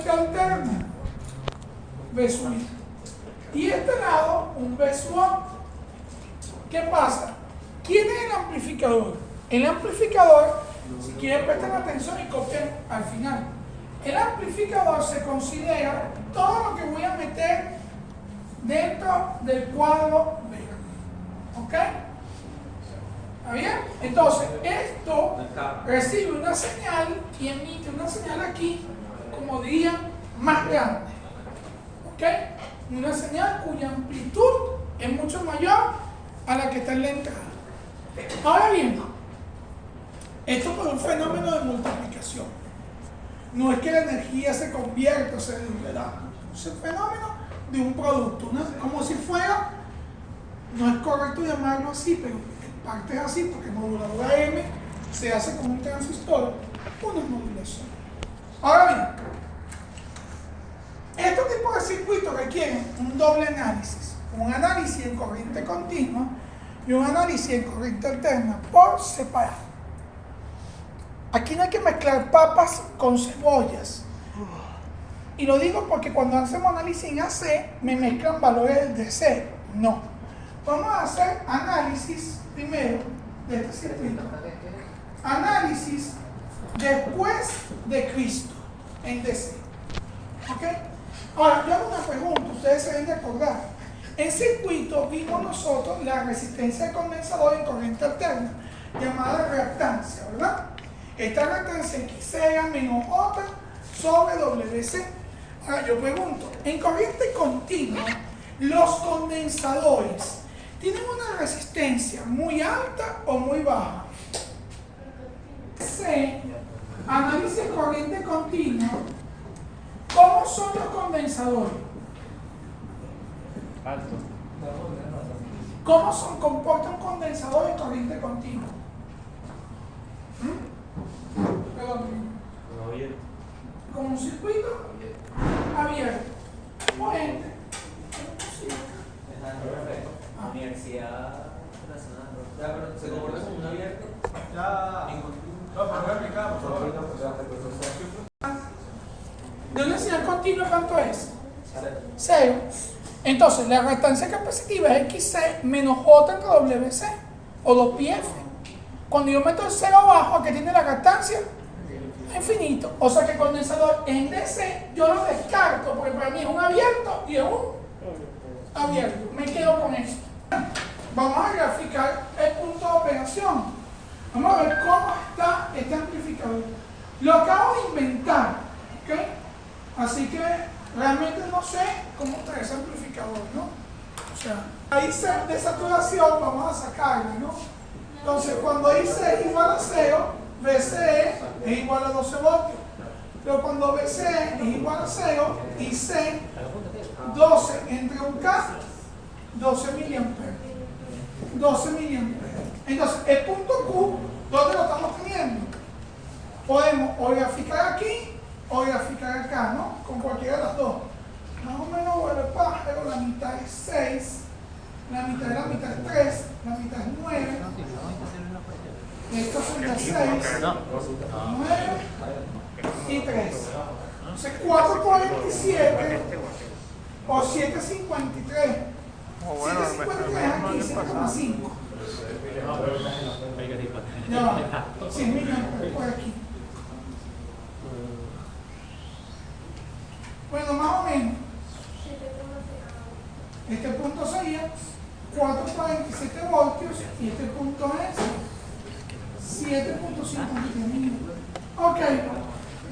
se alterna, V sub I. Y este lado, un V sub A. ¿Qué pasa? ¿Quién es el amplificador? El amplificador, si quieren prestar atención y copian al final, el amplificador se considera todo lo que voy a meter dentro del cuadro B. ¿Ok? ¿Está bien? Entonces, esto recibe una señal y emite una señal aquí, como diría, más grande. ¿Ok? Una señal cuya amplitud es mucho mayor a la que está en la entrada. Ahora bien, esto es un fenómeno de multiplicación. No es que la energía se convierta, o sea, es el fenómeno de un producto, ¿no? Como si fuera, no es correcto llamarlo así, pero en parte es así, porque moduladora M se hace con un transistor, una modulación. Ahora bien, estos tipos de circuitos requieren un doble análisis, un análisis en corriente continua y un análisis en corriente alterna por separado. Aquí no hay que mezclar papas con cebollas. Y lo digo porque cuando hacemos análisis en AC, me mezclan valores de C. No. Vamos a hacer análisis primero de este circuito. Análisis después de Cristo en DC. ¿Ok? Ahora, yo hago una pregunta, ustedes se deben de acordar. En circuito vimos nosotros la resistencia de condensador en corriente alterna, llamada reactancia, ¿verdad? Esta reactancia XC menos J sobre WC. Ahora yo pregunto, en corriente continua, los condensadores tienen una resistencia muy alta o muy baja. C, análisis de corriente continua. ¿Cómo son los condensadores? Alto. ¿Cómo se comporta un condensador en corriente continua? Perdón. Como un circuito abierto. Corriente. Universidad Nacional. ¿Se comporta como un abierto? Ya. No, pero voy a explicar, por favor. ¿De una señal continua cuánto es? 0. Entonces, la reactancia capacitiva es XC menos J entre WC, o 2πf. Cuando yo meto el 0 abajo, ¿qué tiene la reactancia? Infinito. O sea que el condensador en DC yo lo descarto, porque para mí es un abierto y es un abierto. Me quedo con esto. Vamos a graficar el punto de operación. Vamos a ver cómo está este amplificador. Lo acabo de inventar, ¿ok? Así que realmente no sé cómo está ese amplificador, ¿no? O sea, ahí de saturación vamos a sacarla, ¿no? Entonces, cuando IC es igual a 0, VCE es igual a 12 voltios. Pero cuando VCE es igual a 0, IC 12 entre un K, 12 miliamperes. 12 miliamperes. Entonces, el punto Q, ¿dónde lo estamos teniendo? Podemos o graficar aquí o graficar acá, ¿no? Con cualquiera de las dos. Más o menos vuelve el pájaro, la mitad es 6, la mitad es 3, la mitad es 9. Esto sería 6, 9 y 3. Entonces 4 por 27 o 753. 753 aquí, 7,5. No, 100 millones por aquí. Bueno, más o menos. Este punto sería 4,47 voltios y este punto es 7,53 milímetros. Ok,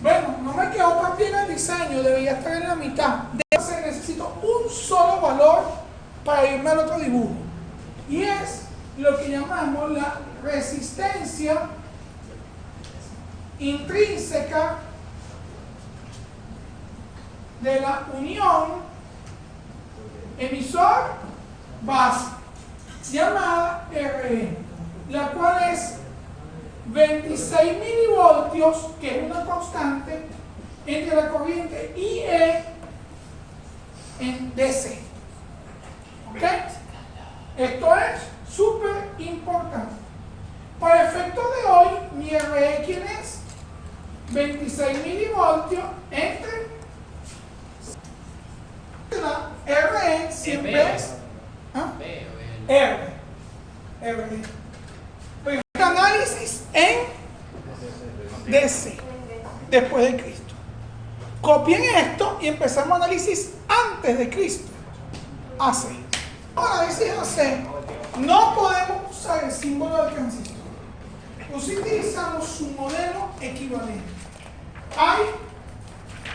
bueno, no me quedó tan bien el diseño, debería estar en la mitad. Necesito un solo valor para irme al otro dibujo. Y es lo que llamamos la resistencia intrínseca de la unión emisor-base, llamada RE, la cual es 26 milivoltios, que es una constante, entre la corriente IE en DC. ¿Ok? Esto es súper importante. Para efectos de hoy, mi RE, ¿quién es? 26 milivoltios entre Copien esto y empezamos análisis antes de Cristo. AC. Análisis AC. No podemos usar el símbolo del transistor. Utilizamos su modelo equivalente.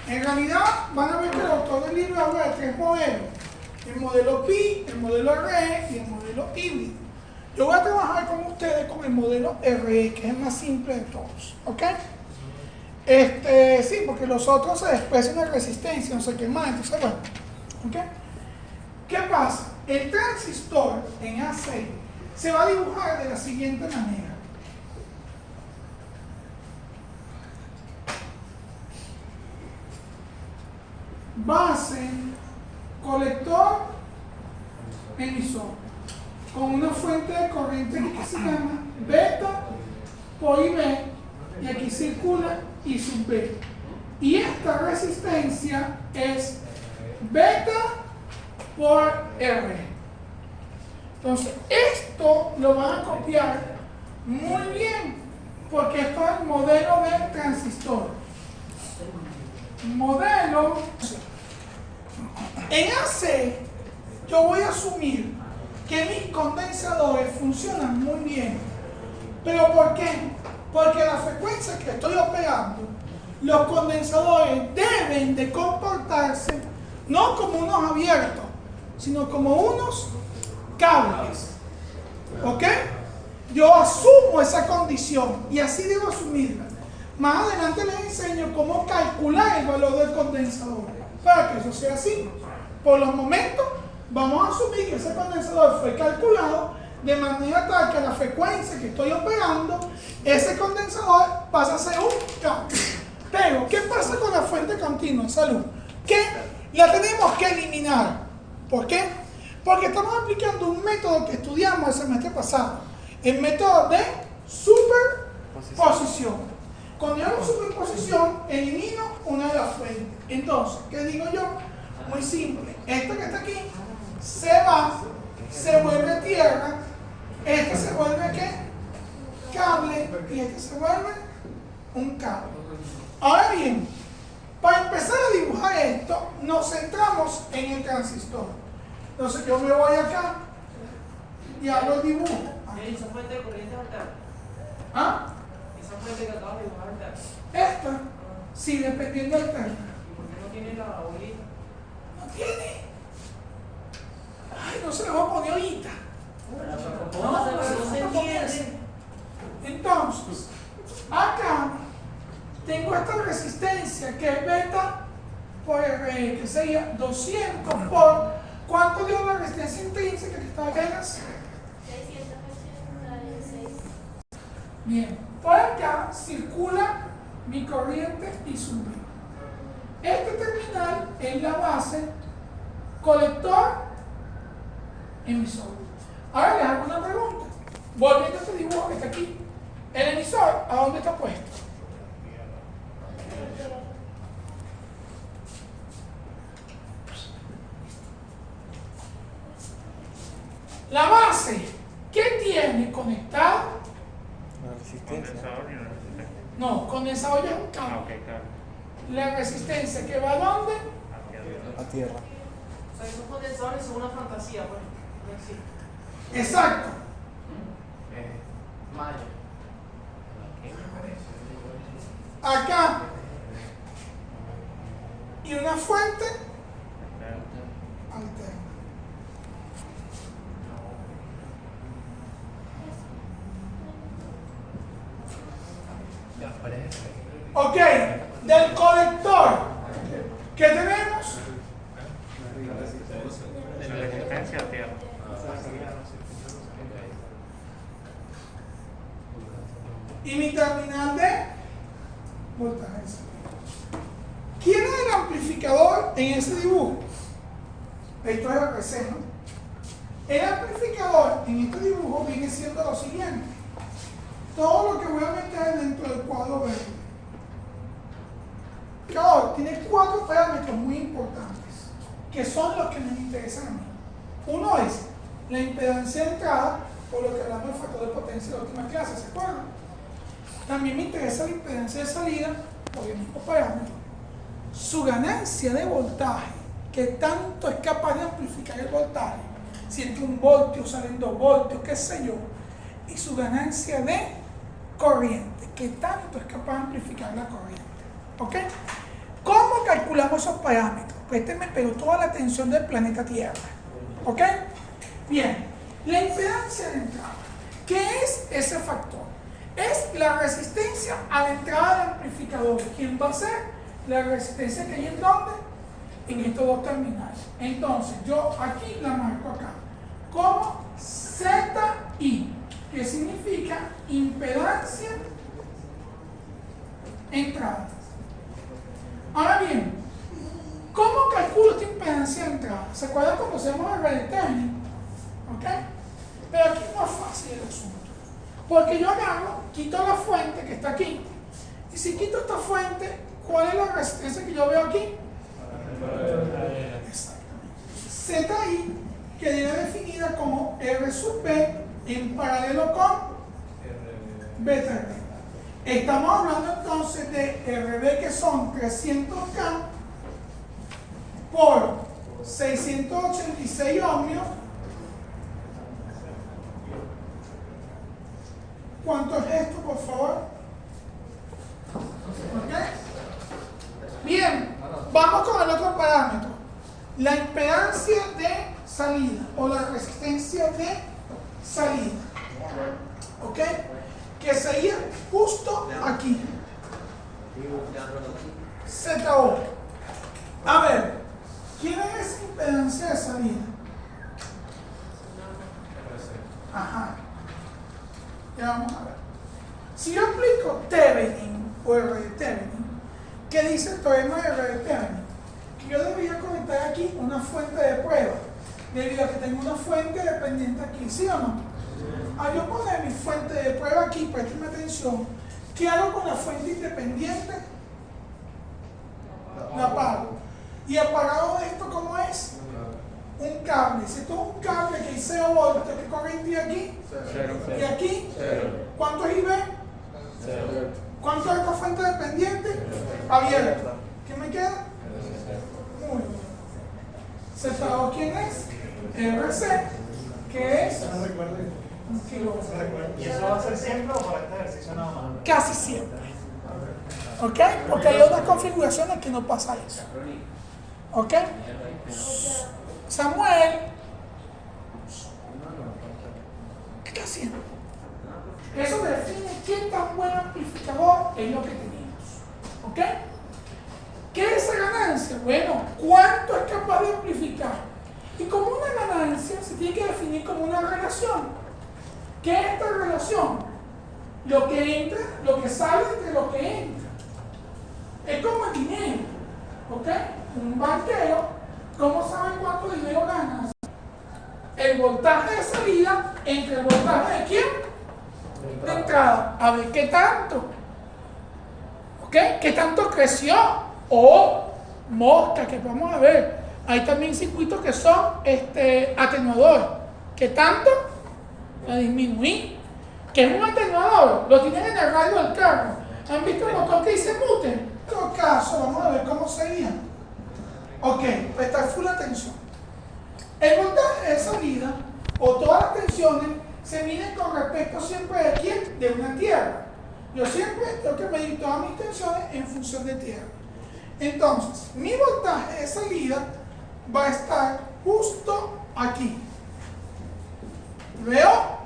En realidad, van a ver que el autor del libro habla de 3 modelos. El modelo Pi, el modelo RE y el modelo híbrido. Yo voy a trabajar con ustedes con el modelo RE, que es el más simple de todos. ¿Ok? Sí, porque los otros se desprecian de resistencia, no sé qué más. Entonces, bueno. ¿Ok? ¿Qué pasa? El transistor en AC se va a dibujar de la siguiente manera. Base, colector, emisor, con una fuente de corriente que se llama beta por IB, y aquí circula I sub B. Y esta resistencia es beta por R. Entonces, esto lo van a copiar muy bien, porque esto es el modelo del transistor. Modelo. En AC, yo voy a asumir que mis condensadores funcionan muy bien. ¿Pero por qué? Porque la frecuencia que estoy operando, los condensadores deben de comportarse no como unos abiertos, sino como unos cables. ¿Ok? Yo asumo esa condición y así debo asumirla. Más adelante les enseño cómo calcular el valor del condensador para que eso sea así. Por los momentos, vamos a asumir que ese condensador fue calculado de manera tal que a la frecuencia que estoy operando, ese condensador pasa a ser un cable. Pero, ¿qué pasa con la fuente continua en salud? Que la tenemos que eliminar. ¿Por qué? Porque estamos aplicando un método que estudiamos el semestre pasado, el método de superposición. Cuando yo hago superposición, elimino una de las fuentes. Entonces, ¿qué digo yo? Muy simple. Esta que está aquí se va, se vuelve tierra, este se vuelve ¿qué? Cable, y este se vuelve un cable. Ahora bien, para empezar a dibujar esto, nos centramos en el transistor. Entonces yo me voy acá y hago el dibujo. ¿Esa fuente de corriente alterna? ¿Ah? ¿Esa fuente que acabas de dibujar alterna? Esta, sí, dependiendo del término. ¿Y por qué no tiene la bolita? No tiene. Ay, no se le va a poner ahorita. No se entiende. Entonces, acá tengo esta resistencia que es beta por R, que sería 200 por, ¿cuánto dio la resistencia intrínseca que está acá en las? 600 6. Bien, por acá circula mi corriente y sube. Este terminal es la base, colector, emisor. Ahora les hago una pregunta. Volviendo a este dibujo que está aquí. El emisor, ¿a dónde está puesto? La base, ¿qué tiene conectado? La resistencia. No, condensador ya es un cable. La resistencia que va a dónde? A tierra. O sea, esos condensadores son una fantasía, pues. No existe. Exacto. Maya. Acá. Y una fuente alterna. Ok, del colector, ¿qué tenemos? La resistencia a tierra. Y mi terminal de voltaje. ¿Quién es el amplificador en ese dibujo? Esto es el RC, ¿no? El amplificador en este dibujo viene siendo lo siguiente. Todo lo que voy a meter dentro del cuadro verde. El amplificador tiene 4 parámetros muy importantes, que son los que me interesan a mí. Uno es la impedancia de entrada, por lo que hablamos del factor de potencia de la última clase, ¿se acuerdan? También me interesa la impedancia de salida, por el mismo parámetro. su ganancia de voltaje, que tanto es capaz de amplificar el voltaje, si entre 1 voltio salen 2 voltios, qué sé yo, y su ganancia de corriente, que tanto es capaz de amplificar la corriente. ¿Ok? ¿Cómo calculamos esos parámetros? Préstenme pero toda la atención del planeta Tierra. ¿Ok? Bien, la impedancia de entrada. ¿Qué es ese factor? Es la resistencia a la entrada del amplificador. ¿Quién va a ser? La resistencia que hay en dónde? En estos dos terminales. Entonces, yo aquí la marco acá como ZI, que significa impedancia entrada. Ahora bien, ¿cómo calculo esta impedancia de entrada? ¿Se acuerdan cuando hacemos el radio técnico? ¿Ok? Pero aquí no es fácil el asunto. Porque yo agarro, quito la fuente que está aquí. Y si quito esta fuente, ¿cuál es la resistencia que yo veo aquí? Exactamente. ZI queda definida como R sub B en paralelo con beta R. Estamos hablando entonces de RB, que son 300K por 686 ohmios. ¿Cuánto es esto, por favor? ¿Ok? Bien, vamos con el otro parámetro. La impedancia de salida o la resistencia de salida. ¿Ok? Que sería justo aquí. ZO. A ver, ¿quién es esa impedancia de salida? Ajá. Ya vamos a ver. Si yo aplico Thevenin o R de Thevenin, ¿qué dice el teorema de R de Thevenin? Que yo debería conectar aquí una fuente de prueba, debido a que tengo una fuente dependiente aquí, ¿sí o no? Al yo poner mi fuente de prueba aquí, préstenme atención, ¿qué hago con la fuente independiente? La apago. ¿Y apagado de esto cómo es? Un cable. Si esto es un cable que hay 0 voltios, ¿qué corriente hay aquí? 0. ¿Y aquí? 0. ¿Cuánto es IB? 0. ¿Cuánto es esta fuente dependiente? Abierta. ¿Qué me queda? Muy bien. ¿ZO quién es? RC, que es un kilómetro. ¿Y eso va a ser siempre o para este ejercicio nada más? Casi siempre. ¿Ok? Porque hay otras configuraciones que no pasa eso. ¿Ok? Samuel, ¿qué está haciendo? Eso define qué tan buen amplificador es lo que tenemos. ¿Ok? ¿Qué es esa ganancia? Bueno, ¿cuánto es capaz de amplificar? Y como una ganancia se tiene que definir como una relación. ¿Qué es esta relación? Lo que entra, lo que sale entre lo que entra. Es como el dinero. ¿Ok? Un banquero, ¿cómo sabe cuánto dinero ganas? El voltaje de salida entre el voltaje de quién? De entrada. A ver, ¿qué tanto? ¿Ok? ¿Qué tanto creció? O mosca, que vamos a ver. Hay también circuitos que son atenuadores. ¿Qué tanto? A disminuir. ¿Qué es un atenuador? Lo tienen en el radio del carro. ¿Han visto el motor que dice mute? En todo caso, vamos a ver cómo sería. Ok, prestar full atención. El voltaje de salida o todas las tensiones se miden con respecto siempre de quién? De una tierra. Yo siempre tengo que medir todas mis tensiones en función de tierra. Entonces, mi voltaje de salida va a estar justo aquí. ¿Veo?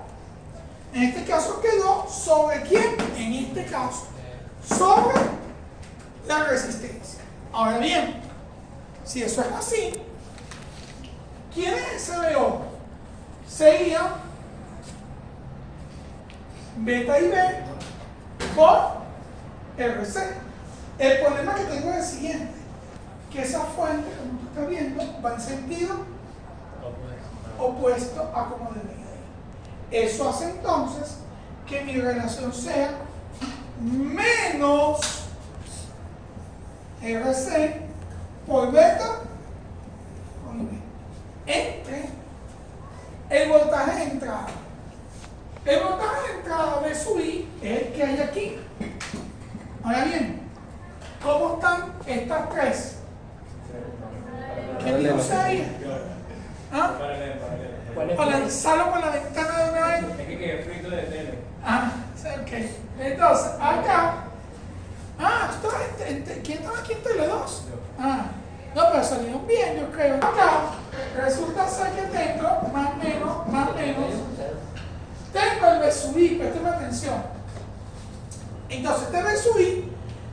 En este caso quedó sobre quién? En este caso, sobre la resistencia. Ahora bien, si eso es así, ¿quién es ese VO? Sería beta y B por RC. El problema que tengo es el siguiente, que esa fuente, como tú estás viendo, va en sentido opuesto a como debería ir. Eso hace entonces que mi relación sea menos RC por beta por B entre el voltaje de entrada. El voltaje de entrada B sub I es el que hay aquí. Ahora bien, ¿cómo están estas tres. ¿Quién dijo 6? ¿Ah? O lanzarlo por la ventana de una vez. Es que frito de tele. Ah, ok. Entonces, acá. ¿tú estabas ¿quién estaba aquí en Tele 2? No, pero salieron bien, yo creo. Acá, resulta ser que tengo, más o menos, tengo el Vesubí, préstame atención. Entonces, este Vesubí,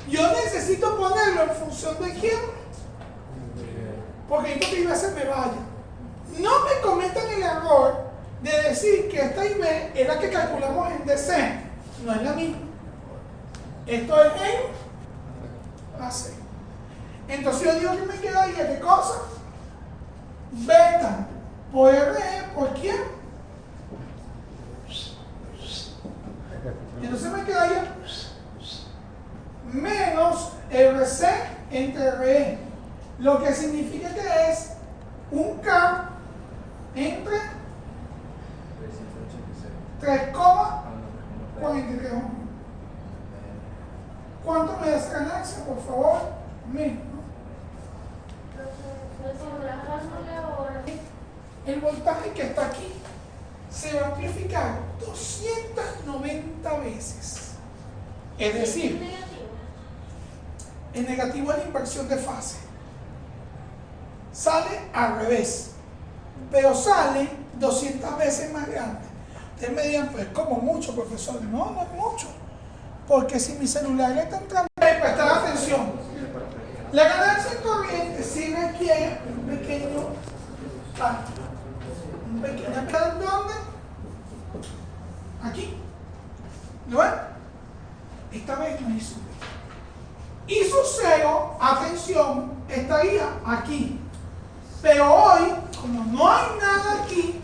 yo necesito ponerlo en función de quién, porque esto que veces me vaya. No me cometan el error de decir que esta IB es la que calculamos en DC. No es la misma. Esto es en AC. Entonces yo digo que me quedaría ¿qué cosa? Beta por RE por quién? Entonces me quedaría menos RC entre RE. Lo que significa que es un K entre 3,43 ohms. ¿Cuánto me da esa ganancia, por favor? Menos. El voltaje que está aquí se va a amplificar 290 veces. Es decir, el negativo es la inversión de fase. Sale al revés, pero sale 200 veces más grande. Ustedes me dirán, pues, ¿cómo mucho, profesor? No, no es mucho. Porque si mi celular le está entrando, prestar atención. La ganancia en corriente sí requiere un pequeño cambio. Un pequeño cambio, ¿dónde? Aquí. ¿Lo ven? Esta vez no hizo. Y su cero, atención, estaría aquí. Pero hoy, como no hay nada aquí,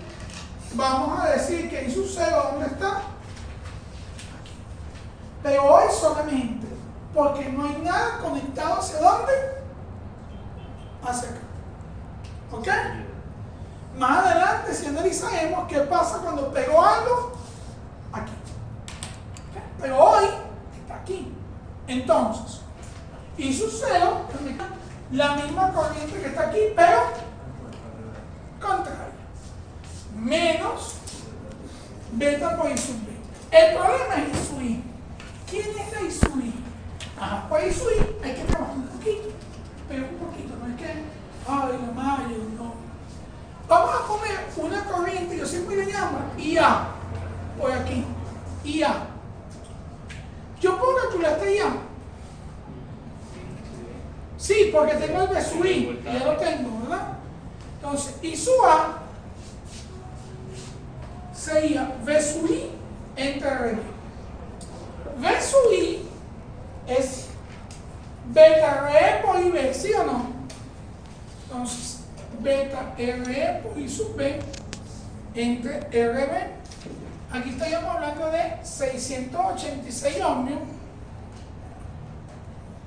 vamos a decir que su cero, ¿dónde está? Pero hoy solamente, porque no hay nada conectado hacia dónde, hacia acá. ¿Ok? Más adelante, si analizaremos qué pasa cuando pego algo aquí. ¿Okay? Pero hoy está aquí. Entonces, y su cero, la misma corriente que está aquí, pero contraria. Menos beta por I sub B. El problema es I sub I. ¿Quién es la I sub I? Pues I sub I hay que trabajar un poquito, pero un poquito, no es que, ay, la mayo, no. Vamos a poner una corriente, yo siempre le llamo IA, por aquí, IA. Yo puedo calcular este IA. Sí, porque tengo el B sub I, ya lo tengo, ¿verdad? Entonces, I sub A sería V sub I entre RB. V sub I es beta RE por IB, ¿sí o no? Entonces, beta RE por I sub B entre RB. Aquí estaríamos hablando de 686 ohmios,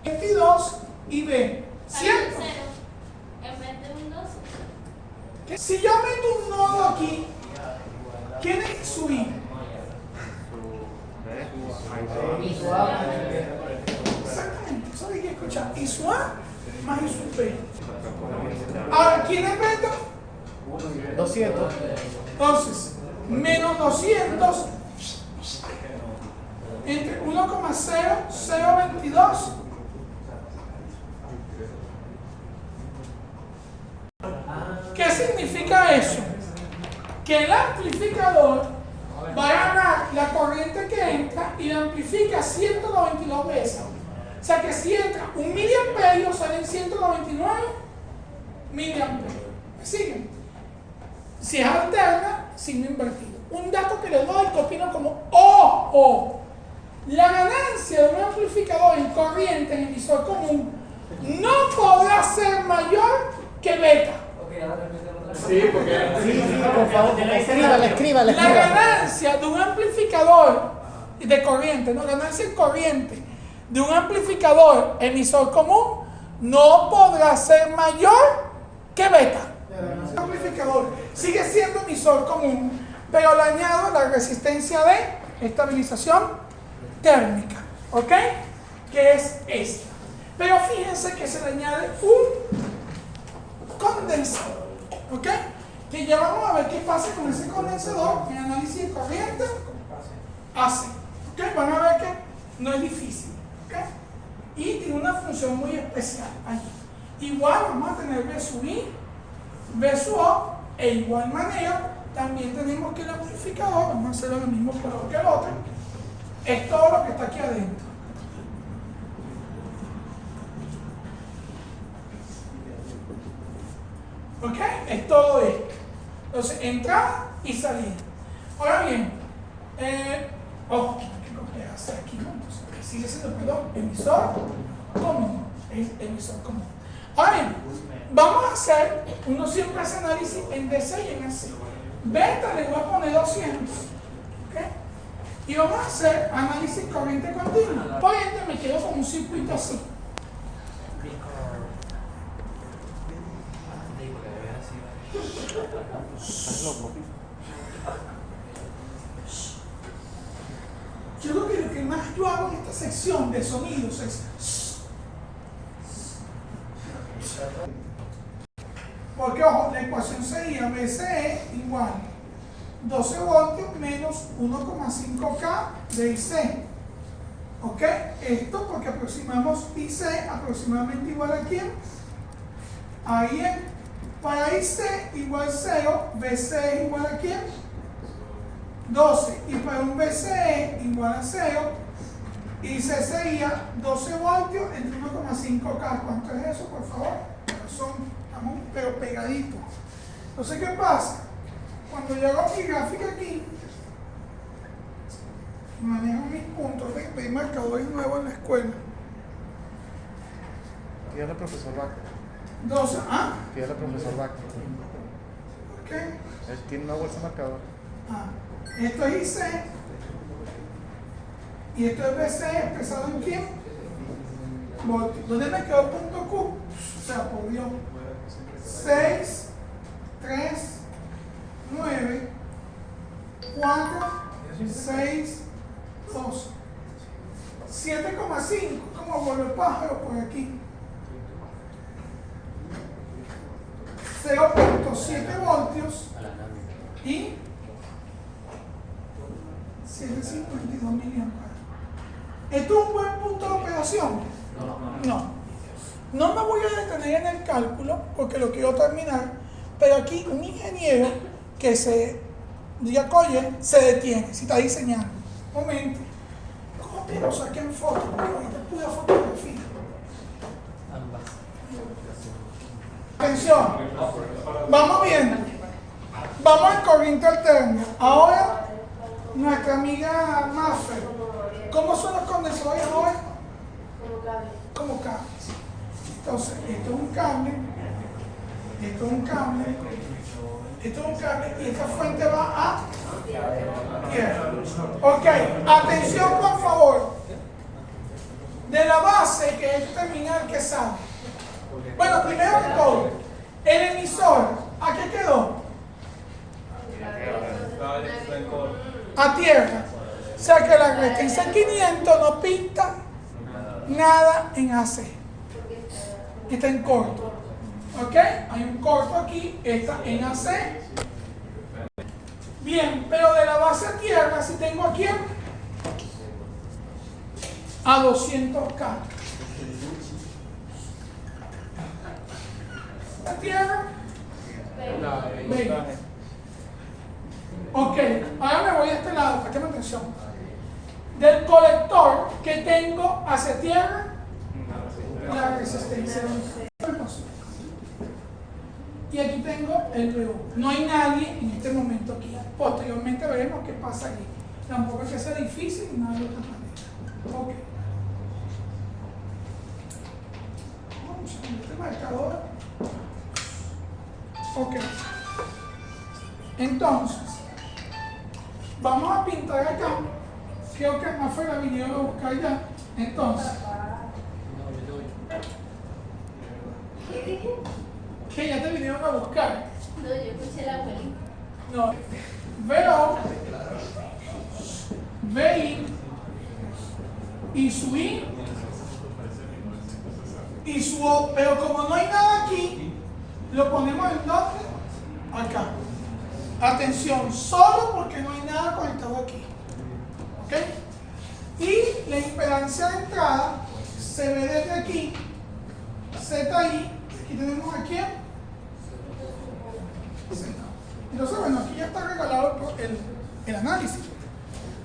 22 IB, ¿cierto? En vez de un 12. Si yo meto un nodo aquí, ¿quién es su I? Exactamente, eso hay que escuchar. I sub A más I sub B. Ahora, ¿quién es beta? 200. Entonces, menos 200 entre 1,0022. ¿Qué significa eso? Que el amplificador va a ganar la corriente que entra y la amplifica 192 veces. O sea que si entra 1 miliamperio, salen 199 miliamperios. ¿Me siguen? Si es alterna, signo invertido. Un dato que les doy que opino como O. La ganancia de un amplificador en corriente en emisor común no podrá ser mayor que beta. Sí, porque. Sí, por favor, escriba. La ganancia de un amplificador de corriente, no, ganancia en corriente de un amplificador emisor común no podrá ser mayor que beta. El amplificador sigue siendo emisor común, pero le añado la resistencia de estabilización térmica, ¿ok? Que es esta. Pero fíjense que se le añade un condensador, ¿ok? Que ya vamos a ver qué pasa con ese condensador en análisis de corriente AC, ¿ok? Van a ver que no es difícil, ¿ok? Y tiene una función muy especial allí. Igual vamos a tener V sub I, V sub O, e igual manera también tenemos que el amplificador, vamos a hacerlo del mismo color que el otro, es todo lo que está aquí adentro. ¿Ok? Es todo esto. Entonces, entrada y salida. Ahora bien, ojo, ¿qué cosa hace aquí? ¿No? Entonces, sigue siendo, perdón, emisor común. Es emisor común. Ahora bien, vamos a hacer, uno siempre hace análisis en DC y en AC. Beta le voy a poner 200. ¿Ok? Y vamos a hacer análisis corriente continua. Por ende, me quedo con un circuito así. Estás loco. Yo creo que lo que más yo hago en esta sección de sonidos es porque, ojo, la ecuación sería BCE igual 12 voltios menos 1,5K de IC. ¿Ok? Esto porque aproximamos IC aproximadamente igual a quién? A IE. Para IC igual 0, BCE igual a quién? 12. Y para un BCE igual a 0, IC sería 12 voltios entre 1,5K. ¿Cuánto es eso, por favor? Estamos pero pegaditos. Entonces, ¿qué pasa? Cuando yo hago mi gráfica aquí, manejo mis puntos, pedí marcadores nuevos en la escuela. Pídale al profesor Vaca. 12, ¿ah? Pídale al profesor Vaca. ¿Por qué? Él tiene una bolsa marcador. Esto es IC y esto es BC expresado en quién? Voltios. ¿Dónde me quedó el punto Q? O sea, por Dios. 6, 3, 9, 4, 6, 2. 7,5. Como vuelve el pájaro por aquí. 0,7 voltios y 752 miliamperes. ¿Esto es un buen punto de operación? No. No me voy a detener en el cálculo porque lo quiero terminar, pero aquí un ingeniero que se diga, oye, se detiene si está diseñando. Un momento. ¿Cómo te lo saqué en foto? Porque ahorita es pura fotografía. Atención. Vamos viendo. Vamos al corriente alterno. Ahora, nuestra amiga Maffer. ¿Cómo son los condensadores ahora? Como cables. Entonces, esto es un cable, esto es un cable, esto es un cable y esta fuente va a tierra. Ok, atención por favor. De la base, que es el terminal que sale. Bueno, primero que todo, el emisor, ¿a qué quedó? A tierra. O sea que la resistencia 500 no pinta nada en AC. Está en corto. ¿Ok? Hay un corto aquí, está en AC. Bien, pero de la base a tierra, si tengo aquí a 200K. ¿La tierra? 20. Ok, ahora me voy a este lado, préstame atención. Del colector que tengo hacia tierra, la resistencia. Y aquí tengo el VU. No hay nadie en este momento aquí. Posteriormente veremos qué pasa aquí. Tampoco es que sea difícil ni nada de otra manera. Ok. Vamos a poner este marcador. Ok. Entonces, vamos a pintar acá. Creo que más fue la vinieron a buscar ya. Entonces. Que ya te vinieron a buscar. No, yo escuché la abuelita. No. VO, VI y su I y su O, pero como no hay nada aquí, lo ponemos en donde, acá. Atención, solo porque no hay nada conectado aquí. ¿Ok? Y la impedancia de entrada se ve desde aquí, ZI, aquí tenemos a quién. Entonces, bueno, aquí ya está regalado el análisis.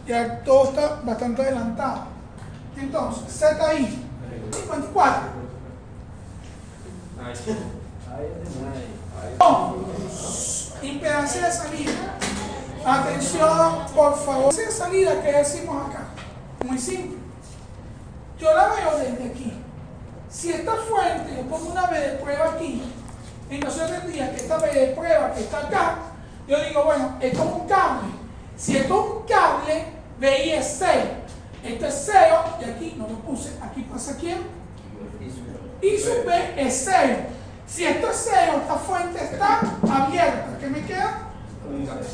Ya todo está bastante adelantado. Entonces, ZI 54. Impedancia de salida. Atención, por favor. Impedancia de salida, ¿qué decimos acá? Muy simple. Yo la veo desde aquí. Si esta fuente, yo pongo una B de prueba aquí, entonces yo tendría que esta B de prueba que está acá, yo digo, bueno, esto es un cable. Si esto es un cable, BI es 0. Esto es 0, y aquí no lo puse, aquí pasa quién. Y sub B es 0. Si esto es 0, esta fuente está abierta. ¿Qué me queda? Un cable.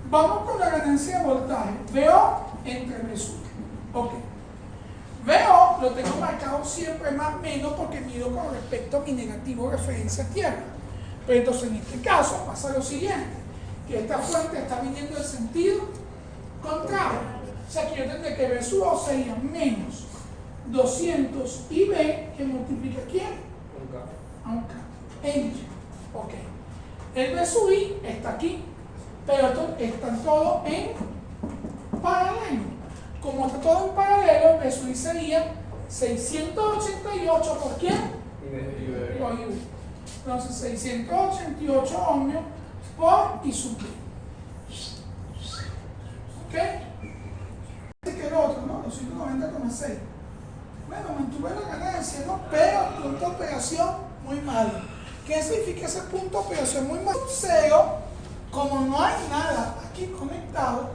Vamos con la ganancia de voltaje. VO entre V sub. Ok. VO lo tengo marcado siempre más menos porque mido con respecto a mi negativo referencia a tierra. Pero entonces en este caso pasa lo siguiente, que esta fuente está viniendo en sentido contrario. O sea que yo tendría que V sub O sería menos 200 IB que multiplica ¿quién? A un K. Enter. Ok. El V sub I está aquí, pero están todos en paralelo. Como está todo en paralelo, el V sub I sería 688 por quién? Por I. Entonces 688 ohmios por I sub I. ¿Ok? Así que el otro, ¿no? 290,6. Bueno, mantuve la ganancia, ¿no? Pero el punto de operación muy malo. ¿Qué significa ese punto de operación muy malo? 0, como no hay nada aquí conectado,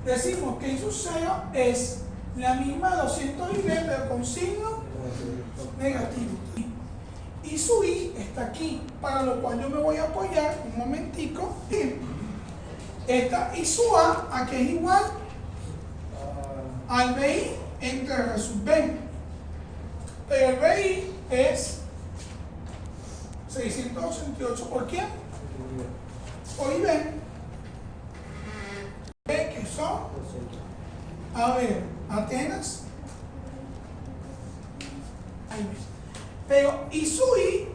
decimos que I sub 0 es la misma 200 IB, pero con signo negativo. I sub I está aquí, para lo cual yo me voy a apoyar un momentico. Esta I sub A, que es igual al BI entre R sub B. Pero el BI es 688 por quién? Por IB. Que son, a ver, Atenas. Ahí ven. Pero I sub I,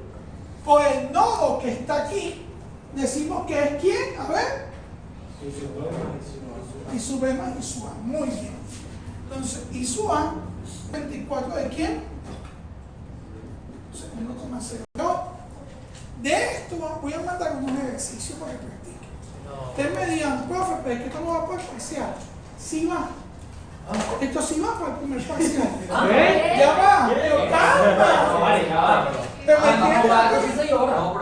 por el nodo que está aquí, decimos que es quién, a ver. I sub B más I sub A. Muy bien. Entonces, I sub A, 24 de quién? 1,0. De esto voy a mandar unos ejercicios para que practiquen. Ustedes me digan, profe, pero es que esto no va para el parcial. Sí va. Esto sí va para el primer parcial. Ya va, pero calma. Vale, ya va. Pero No,